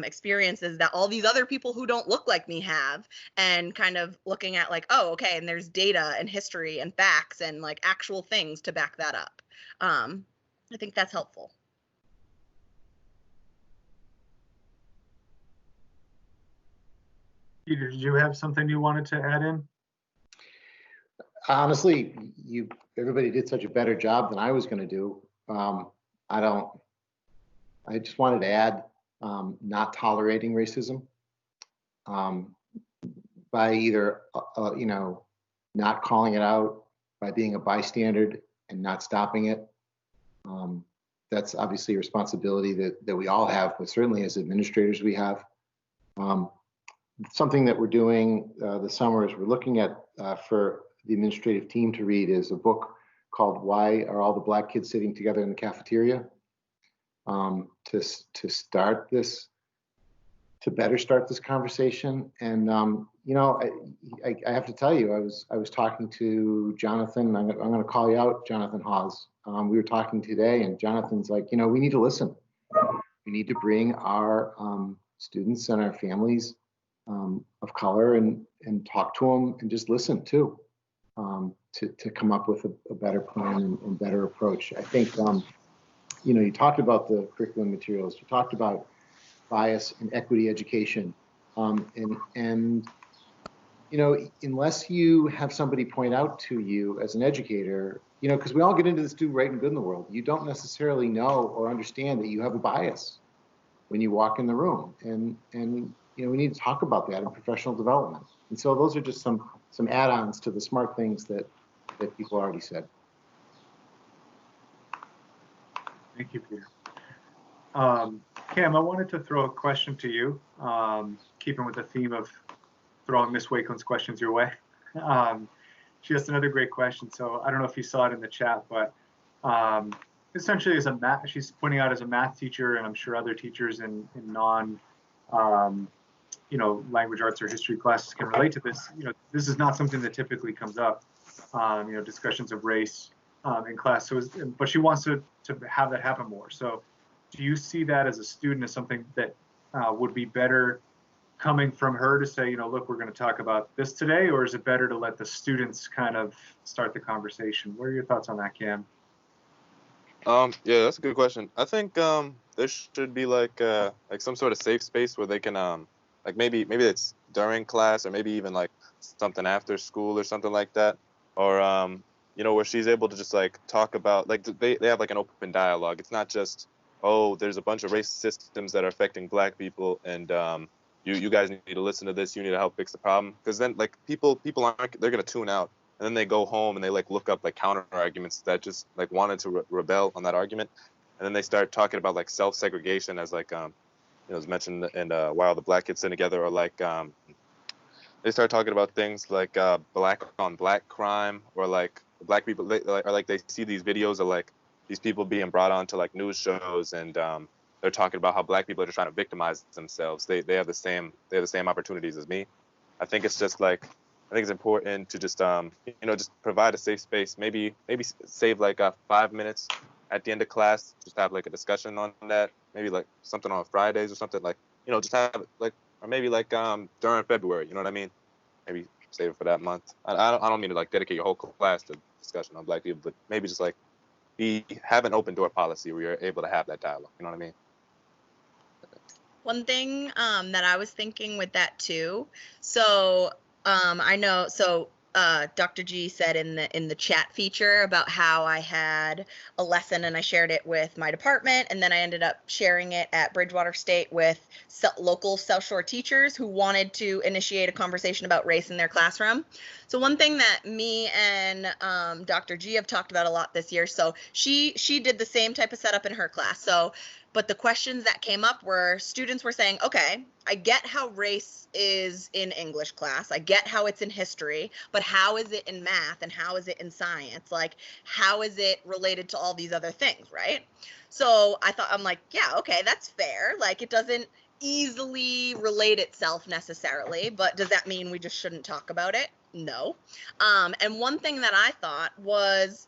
experiences that all these other people who don't look like me have, and kind of looking at like, oh, okay, and there's data and history and facts and like actual things to back that up. I think that's helpful. Peter, did you have something you wanted to add in? Honestly, everybody did such a better job than I was going to do. I just wanted to add not tolerating racism by either, not calling it out, by being a bystander and not stopping it. That's obviously a responsibility that we all have, but certainly as administrators we have. Something that we're doing this summer is we're looking at for the administrative team to read is a book called Why Are All the Black Kids Sitting Together in the Cafeteria? To start this, to better start this conversation. And I have to tell you, I was talking to Jonathan. I'm going to call you out, Jonathan Hawes. We were talking today, and Jonathan's like, we need to listen. We need to bring our students and our families of color and talk to them and just listen too. To come up with a better plan and better approach. I think, you talked about the curriculum materials, you talked about bias and equity education. And unless you have somebody point out to you as an educator, because we all get into this do right and good in the world, you don't necessarily know or understand that you have a bias when you walk in the room. And we need to talk about that in professional development. And so those are just some add-ons to the smart things that people already said. Thank you, Peter. Cam, I wanted to throw a question to you, keeping with the theme of throwing Miss Wakeland's questions your way. She asked another great question, so I don't know if you saw it in the chat, but essentially she's pointing out as a math teacher, and I'm sure other teachers in non language arts or history classes can relate to this. This is not something that typically comes up, discussions of race in class. So, but she wants to have that happen more. So do you see that as a student as something that would be better coming from her to say, look, we're going to talk about this today, or is it better to let the students kind of start the conversation? What are your thoughts on that, Cam? Yeah, that's a good question. I think there should be like some sort of safe space where they can like maybe it's during class, or maybe even like something after school or something like that, or where she's able to just like talk about, like they have like an open dialogue. It's not just, oh, there's a bunch of racist systems that are affecting Black people, and you guys need to listen to this. You need to help fix the problem, because then like people aren't, they're gonna tune out, and then they go home and they like look up like counter arguments that just like wanted to rebel on that argument, and then they start talking about like self-segregation as like as mentioned in Why Are the Black Kids Sitting Together, or like they start talking about things like Black on Black crime, or like Black people, or like they see these videos of like these people being brought on to like news shows, and they're talking about how Black people are just trying to victimize themselves. They have the same opportunities as me. I think it's just like, I think it's important to just just provide a safe space. Maybe save like 5 minutes at the end of class, just have like a discussion on that, maybe like something on Fridays or something, like, just have like, or maybe like during February, you know what I mean? Maybe save it for that month. I don't mean to like dedicate your whole class to discussion on Black people, but maybe just like have an open door policy where you're able to have that dialogue, you know what I mean? One thing that I was thinking with that too, so I know, so Dr. G said in the chat feature about how I had a lesson and I shared it with my department, and then I ended up sharing it at Bridgewater State with local South Shore teachers who wanted to initiate a conversation about race in their classroom. So one thing that me and Dr. G have talked about a lot this year, so she did the same type of setup in her class. So, but the questions that came up were students were saying, okay, I get how race is in English class. I get how it's in history, but how is it in math and how is it in science? Like, how is it related to all these other things, right? So I'm like, yeah, okay, that's fair. Like, it doesn't easily relate itself necessarily, but does that mean we just shouldn't talk about it? No. And one thing that I thought was,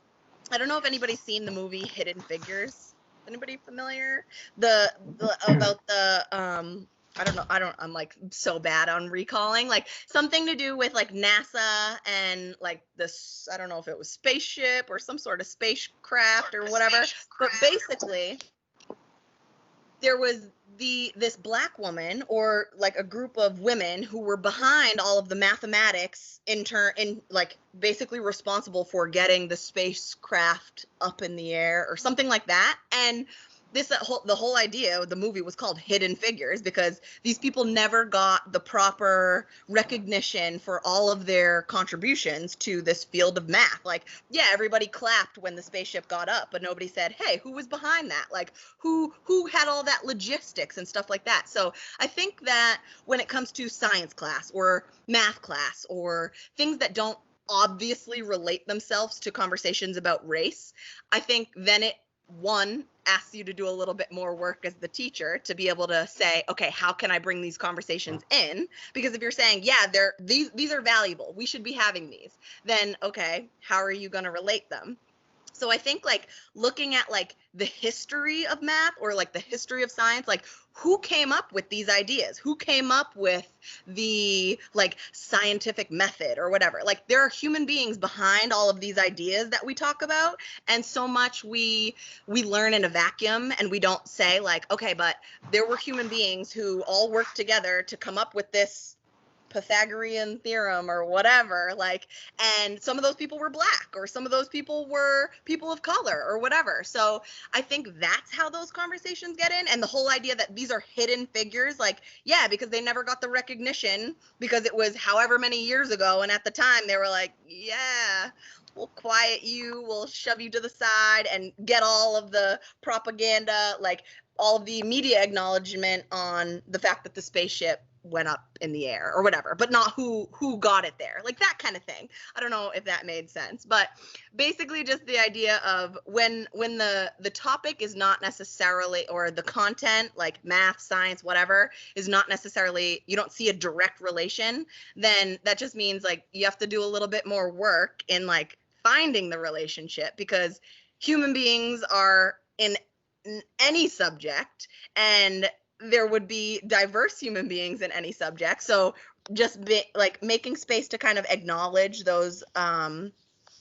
I don't know if anybody's seen the movie Hidden Figures. Anybody familiar? About the I'm like so bad on recalling, like something to do with like NASA and like this, I don't know if it was spaceship or some sort of spacecraft or whatever, but basically there was this Black woman, or like a group of women who were behind all of the mathematics in like basically responsible for getting the spacecraft up in the air or something like that. And the whole idea of the movie was called Hidden Figures because these people never got the proper recognition for all of their contributions to this field of math. Like, yeah, everybody clapped when the spaceship got up, but nobody said, hey, who was behind that? Like, who had all that logistics and stuff like that? So I think that when it comes to science class or math class or things that don't obviously relate themselves to conversations about race, I think then it asks you to do a little bit more work as the teacher to be able to say, okay, how can I bring these conversations in? Because if you're saying, yeah, these are valuable, we should be having these, then okay, how are you going to relate them? So I think like looking at like the history of math or like the history of science, like who came up with these ideas? Who came up with the like scientific method or whatever? Like there are human beings behind all of these ideas that we talk about. And so much we learn in a vacuum and we don't say like, okay, but there were human beings who all worked together to come up with this Pythagorean theorem or whatever, like, and some of those people were Black or some of those people were people of color or whatever. So I think that's how those conversations get in. And the whole idea that these are hidden figures, like, yeah, because they never got the recognition because it was however many years ago. And at the time they were like, yeah, we'll quiet you, we'll shove you to the side and get all of the propaganda, like all of the media acknowledgement on the fact that the spaceship went up in the air or whatever, but not who got it there, like that kind of thing. I don't know if that made sense, but basically just the idea of when the topic is not necessarily, or the content like math, science, whatever, is not necessarily, you don't see a direct relation, then that just means like you have to do a little bit more work in like finding the relationship, because human beings are in any subject and there would be diverse human beings in any subject. So just like making space to kind of acknowledge those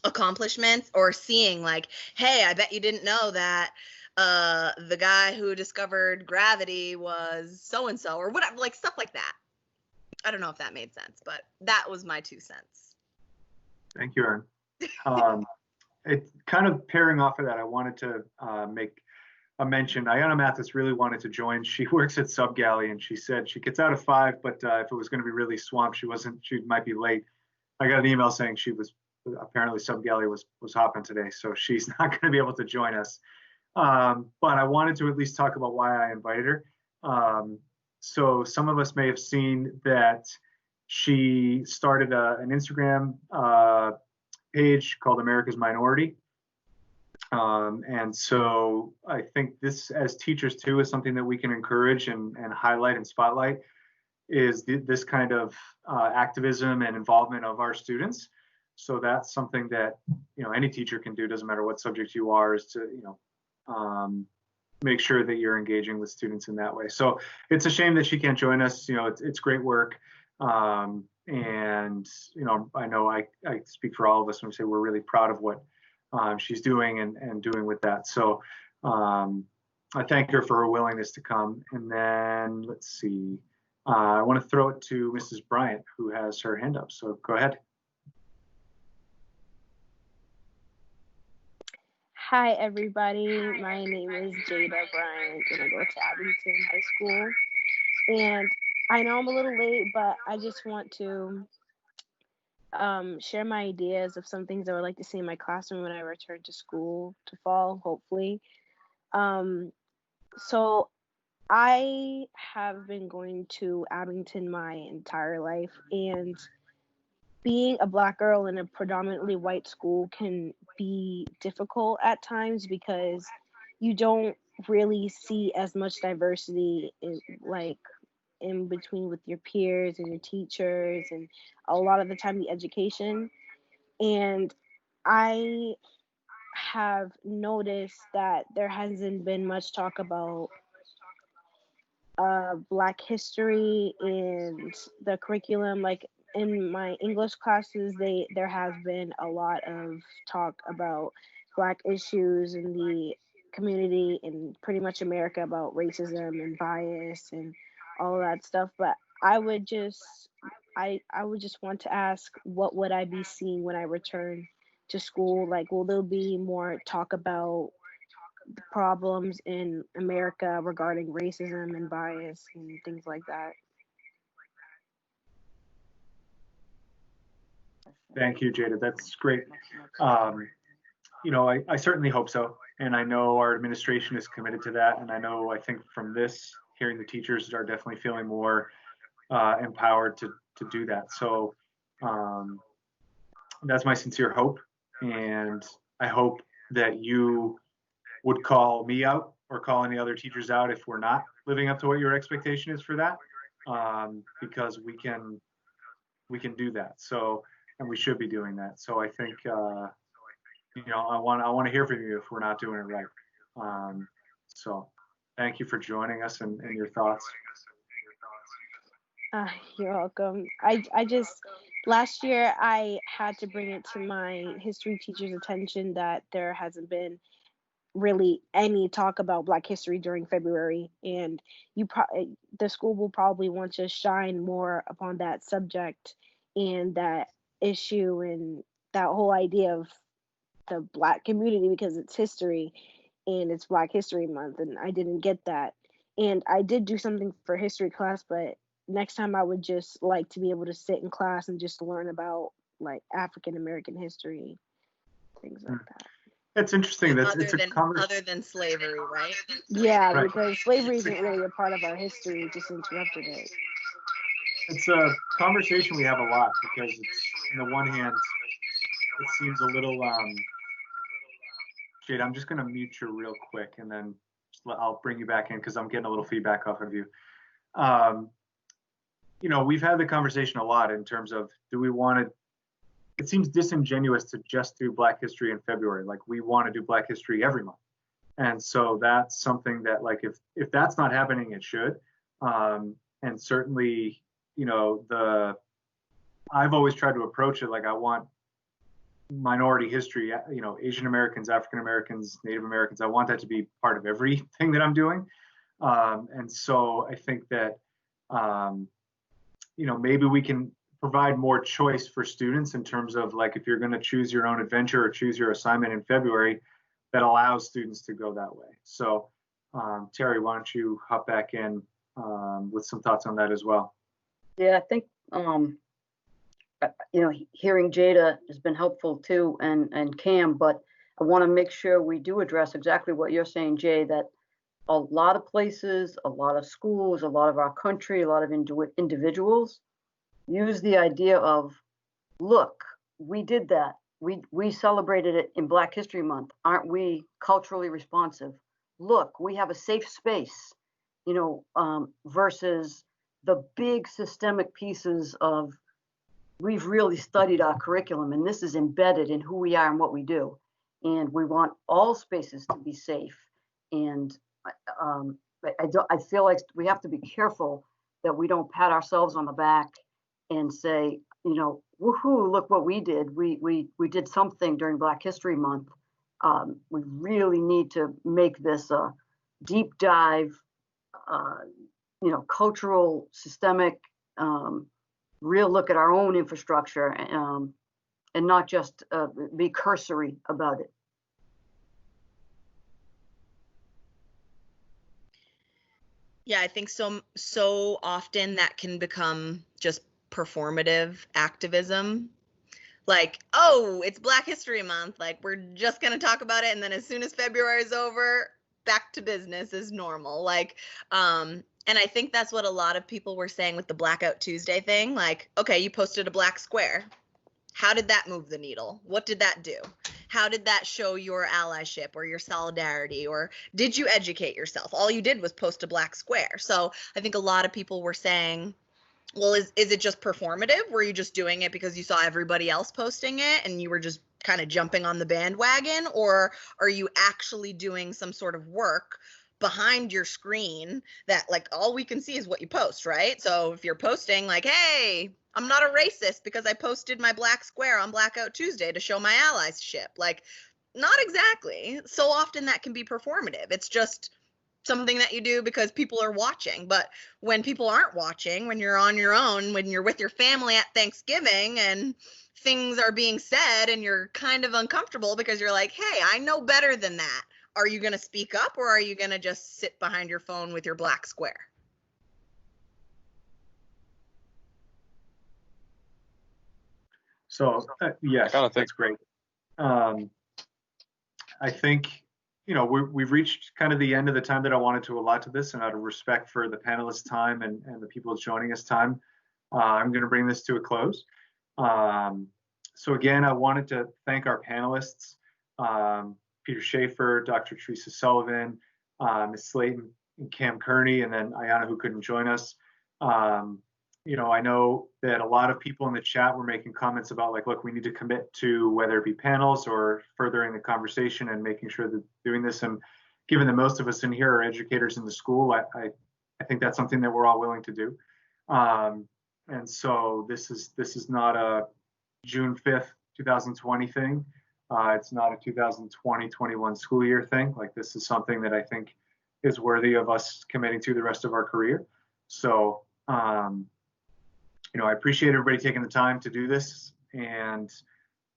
accomplishments, or seeing like, hey, I bet you didn't know that the guy who discovered gravity was so-and-so or whatever, like stuff like that. I don't know if that made sense, but that was my 2 cents. Thank you, Erin. It kind of pairing off of that, I wanted to make a mention. Ayanna Mathis really wanted to join. She works at Sub Galley and she said she gets out at 5, but if it was going to be really swamped, she might be late. I got an email saying she was, apparently Sub Galley was hopping today, so she's not going to be able to join us. But I wanted to at least talk about why I invited her. So some of us may have seen that she started an Instagram page called America's Minority. And so I think this, as teachers too, is something that we can encourage and highlight and spotlight, is this kind of activism and involvement of our students. So that's something that, any teacher can do, doesn't matter what subject you are, is to, make sure that you're engaging with students in that way. So it's a shame that she can't join us. It's great work. And, I know I speak for all of us when we say we're really proud of what she's doing and doing with that. So I thank her for her willingness to come. And then let's see, I want to throw it to Mrs. Bryant, who has her hand up. So go ahead. Hi, everybody. My name is Jada Bryant, and I go to Abington High School. And I know I'm a little late, but I just want to share my ideas of some things I would like to see in my classroom when I return to school to fall, hopefully. So I have been going to Abington my entire life, and being a Black girl in a predominantly white school can be difficult at times because you don't really see as much diversity in between with your peers and your teachers, and a lot of the time the education. And I have noticed that there hasn't been much talk about Black history and the curriculum. Like in my English classes, there has been a lot of talk about Black issues in the community in pretty much America, about racism and bias and all of that stuff. But I would just want to ask, what would I be seeing when I return to school? Like, will there be more talk about the problems in America regarding racism and bias and things like that? Thank you, Jada. That's great. I certainly hope so. And I know our administration is committed to that. And I think from this, hearing the teachers are definitely feeling more empowered to do that. So that's my sincere hope. And I hope that you would call me out or call any other teachers out if we're not living up to what your expectation is for that, because we can do that. So, and we should be doing that. So I think, I want to hear from you if we're not doing it right. So thank you for joining us and your thoughts. You're welcome. I just, last year I had to bring it to my history teacher's attention that there hasn't been really any talk about Black history during February, and the school will probably want to shine more upon that subject and that issue and that whole idea of the Black community, because it's history and it's Black History Month, and I didn't get that. And I did do something for history class, but next time I would just like to be able to sit in class and just learn about like African American history, things like that. It's interesting. Other than slavery, right? Yeah, right. Because slavery isn't really a part of our history. We just interrupted it. It's a conversation we have a lot because it's, on the one hand, it seems a little, Jade, I'm just going to mute you real quick and then I'll bring you back in because I'm getting a little feedback off of you. We've had the conversation a lot in terms of, do we want to, it seems disingenuous to just do Black history in February. Like, we want to do Black history every month. And so that's something that, like, if that's not happening, it should. And certainly, I've always tried to approach it like, I want minority history, Asian Americans, African Americans, Native Americans, I want that to be part of everything that I'm doing. And so I think that, maybe we can provide more choice for students in terms of, like, if you're going to choose your own adventure or choose your assignment in February, that allows students to go that way. So Terry, why don't you hop back in with some thoughts on that as well? Yeah, I think, hearing Jada has been helpful too, and Cam, but I want to make sure we do address exactly what you're saying, Jay, that a lot of places, a lot of schools, a lot of our country, a lot of individuals use the idea of, look, we did that. We celebrated it in Black History Month. Aren't we culturally responsive? Look, we have a safe space, versus the big systemic pieces of, we've really studied our curriculum and this is embedded in who we are and what we do. And we want all spaces to be safe. And I feel like we have to be careful that we don't pat ourselves on the back and say, you know, woohoo, look what we did. We did something during Black History Month. We really need to make this a deep dive, you know, cultural, systemic, real look at our own infrastructure, and not just be cursory about it. Yeah, I think so often that can become just performative activism. Like, oh, it's Black History Month, like we're just gonna talk about it, and then as soon as February is over, back to business as normal. Like, and I think that's what a lot of people were saying with the Blackout Tuesday thing. Like, okay, you posted a black square. How did that move the needle? What did that do? How did that show your allyship or your solidarity? Or did you educate yourself? All you did was post a black square. So I think a lot of people were saying, well, is it just performative? Were you just doing it because you saw everybody else posting it and you were just kind of jumping on the bandwagon? Or are you actually doing some sort of work behind your screen that, like, all we can see is what you post, right? So if you're posting like, hey, I'm not a racist because I posted my black square on Blackout Tuesday to show my allyship. Like, not exactly. So often that can be performative. It's just something that you do because people are watching. But when people aren't watching, when you're on your own, when you're with your family at Thanksgiving and things are being said and you're kind of uncomfortable because you're like, hey, I know better than that. Are you going to speak up, or are you going to just sit behind your phone with your black square? So yes, that's great. I think, you know, we've reached kind of the end of the time that I wanted to allot to this, and out of respect for the panelists' time and the people joining us time, I'm going to bring this to a close. So again, I wanted to thank our panelists, Peter Schafer, Dr. Teresa Sullivan, Ms. Slayton, and Cam Curney, and then Ayana, who couldn't join us. You know, I know that a lot of people in the chat were making comments about, like, look, we need to commit to whether it be panels or furthering the conversation and making sure that doing this. And given that most of us in here are educators in the school, I think that's something that we're all willing to do. And so this is not a June 5th, 2020 thing. It's not a 2020-21 school year thing. Like, this is something that I think is worthy of us committing to the rest of our career. So, you know, I appreciate everybody taking the time to do this. And,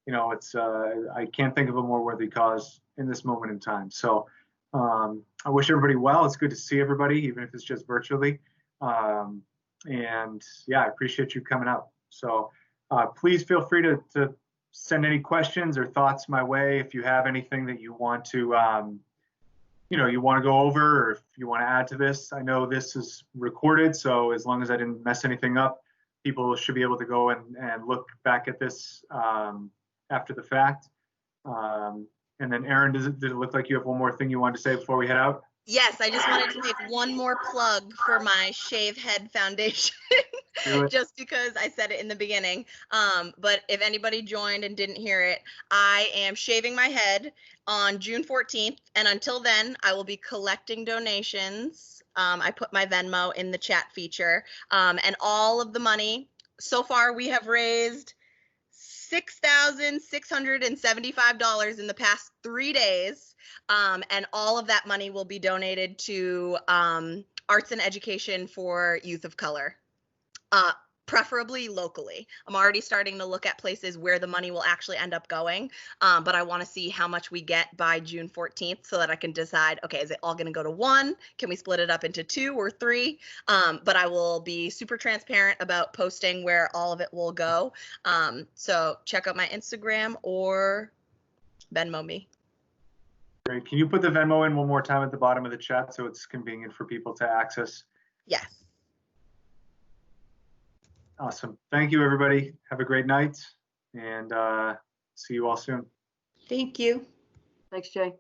you know, it's, I can't think of a more worthy cause in this moment in time. So I wish everybody well. It's good to see everybody, even if it's just virtually. And yeah, I appreciate you coming out. So please feel free to send any questions or thoughts my way. If you have anything that you want to, you know, you want to go over, or if you want to add to this. I know this is recorded, so as long as I didn't mess anything up, people should be able to go and look back at this after the fact. And then Erin, did it look like you have one more thing you wanted to say before we head out? Yes, I just wanted to make one more plug for my Shave Head Foundation, just because I said it in the beginning. But if anybody joined and didn't hear it, I am shaving my head on June 14th. And until then, I will be collecting donations. I put my Venmo in the chat feature, and all of the money. So far, we have raised $6,675 in the past 3 days. And all of that money will be donated to arts and education for youth of color, preferably locally. I'm already starting to look at places where the money will actually end up going, but I want to see how much we get by June 14th so that I can decide, okay, is it all going to go to one? Can we split it up into 2 or 3? But I will be super transparent about posting where all of it will go. So check out my Instagram or Venmo me. Great. Can you put the Venmo in one more time at the bottom of the chat so it's convenient for people to access? Yes. Awesome. Thank you, everybody. Have a great night, and see you all soon. Thank you. Thanks, Jay.